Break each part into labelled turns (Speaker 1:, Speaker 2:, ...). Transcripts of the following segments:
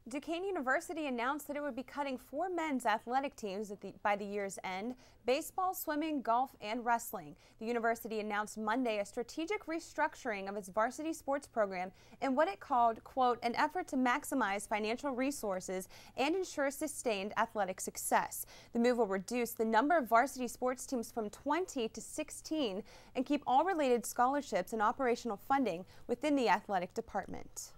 Speaker 1: Duquesne University announced that it would be cutting 4 men's athletic teams by the year's end: baseball, swimming, golf, and wrestling. The university announced Monday a strategic restructuring of its varsity sports program in what it called, quote, an effort to maximize financial resources and ensure sustained athletic success. The move will reduce the number of varsity sports teams from 20 to 16 and keep all related scholarships and operational funding within the athletic department.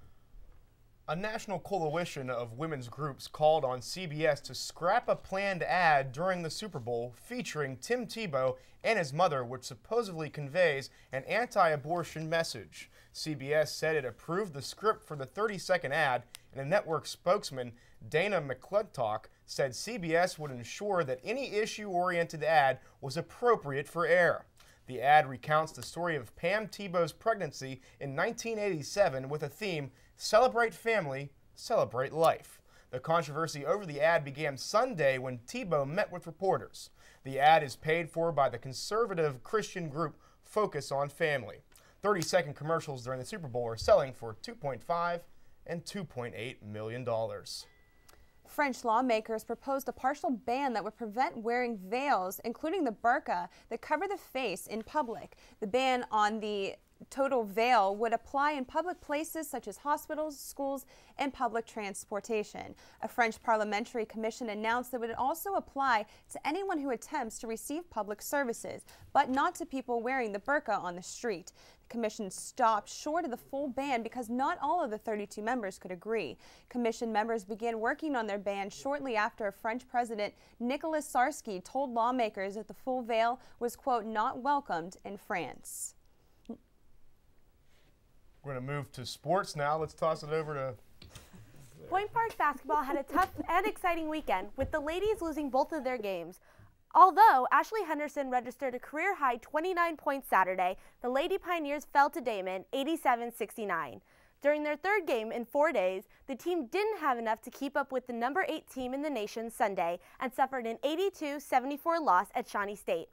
Speaker 2: A national coalition of women's groups called on CBS to scrap a planned ad during the Super Bowl featuring Tim Tebow and his mother, which supposedly conveys an anti-abortion message. CBS said it approved the script for the 30-second ad, and a network spokesman, Dana McClintock, said CBS would ensure that any issue-oriented ad was appropriate for air. The ad recounts the story of Pam Tebow's pregnancy in 1987 with a theme, Celebrate Family, Celebrate Life. The controversy over the ad began Sunday when Tebow met with reporters. The ad is paid for by the conservative Christian group Focus on Family. 30-second commercials during the Super Bowl are selling for $2.5 and $2.8 million.
Speaker 1: French lawmakers proposed a partial ban that would prevent wearing veils, including the burqa, that cover the face in public. The ban on the total veil would apply in public places such as hospitals, schools, and public transportation. A French parliamentary commission announced that it would also apply to anyone who attempts to receive public services, but not to people wearing the burqa on the street. The commission stopped short of the full ban because not all of the 32 members could agree. Commission members began working on their ban shortly after French President Nicolas Sarkozy told lawmakers that the full veil was, quote, not welcomed in France.
Speaker 2: We're going to move to sports now. Let's toss it over to...
Speaker 3: Point Park basketball had a tough and exciting weekend, with the ladies losing both of their games. Although Ashley Henderson registered a career-high 29 points Saturday, the Lady Pioneers fell to Damon 87-69. During their third game in 4 days, the team didn't have enough to keep up with the number 8 team in the nation Sunday and suffered an 82-74 loss at Shawnee State.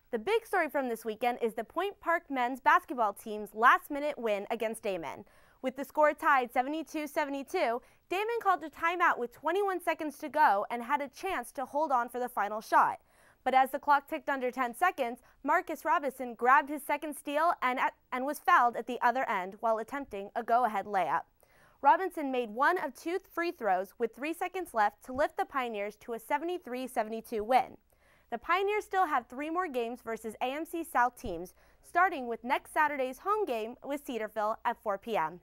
Speaker 3: The big story from this weekend is the Point Park men's basketball team's last-minute win against Damon. With the score tied 72-72, Damon called a timeout with 21 seconds to go and had a chance to hold on for the final shot. But as the clock ticked under 10 seconds, Marcus Robinson grabbed his second steal and was fouled at the other end while attempting a go-ahead layup. Robinson made one of 2 free throws with 3 seconds left to lift the Pioneers to a 73-72 win. The Pioneers still have 3 more games versus AMC South teams, starting with next Saturday's home game with Cedarville at 4 p.m.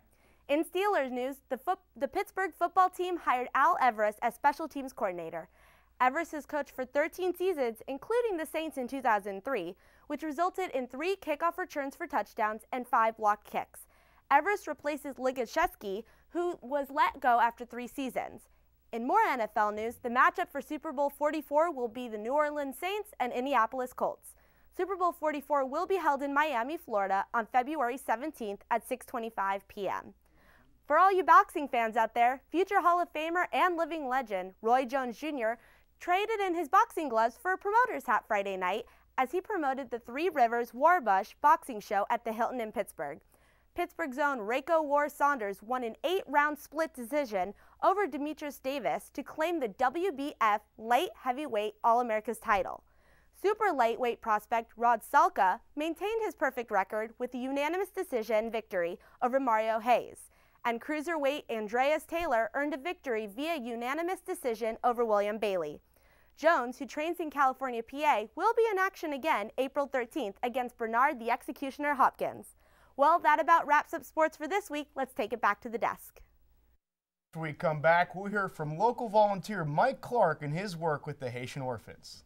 Speaker 3: In Steelers news, the Pittsburgh football team hired Al Everest as special teams coordinator. Everest has coached for 13 seasons, including the Saints in 2003, which resulted in 3 kickoff returns for touchdowns and 5 blocked kicks. Everest replaces Ligashevsky, who was let go after 3 seasons. In more NFL news, the matchup for Super Bowl 44 will be the New Orleans Saints and Indianapolis Colts. Super Bowl 44 will be held in Miami, Florida on February 17th at 6:25 p.m. For all you boxing fans out there, future Hall of Famer and living legend Roy Jones Jr. traded in his boxing gloves for a promoter's hat Friday night as he promoted the Three Rivers Warbush boxing show at the Hilton in Pittsburgh. Pittsburgh's own Rayco War Saunders won an 8-round split decision over Demetrius Davis to claim the WBF light heavyweight All-America's title. Super lightweight prospect Rod Salka maintained his perfect record with a unanimous decision victory over Mario Hayes, and cruiserweight Andreas Taylor earned a victory via unanimous decision over William Bailey. Jones, who trains in California, PA, will be in action again April 13th against Bernard the Executioner Hopkins. Well, that about wraps up sports for this week. Let's take it back to the desk.
Speaker 2: When we come back, we'll hear from local volunteer Mike Clark and his work with the Haitian Orphans.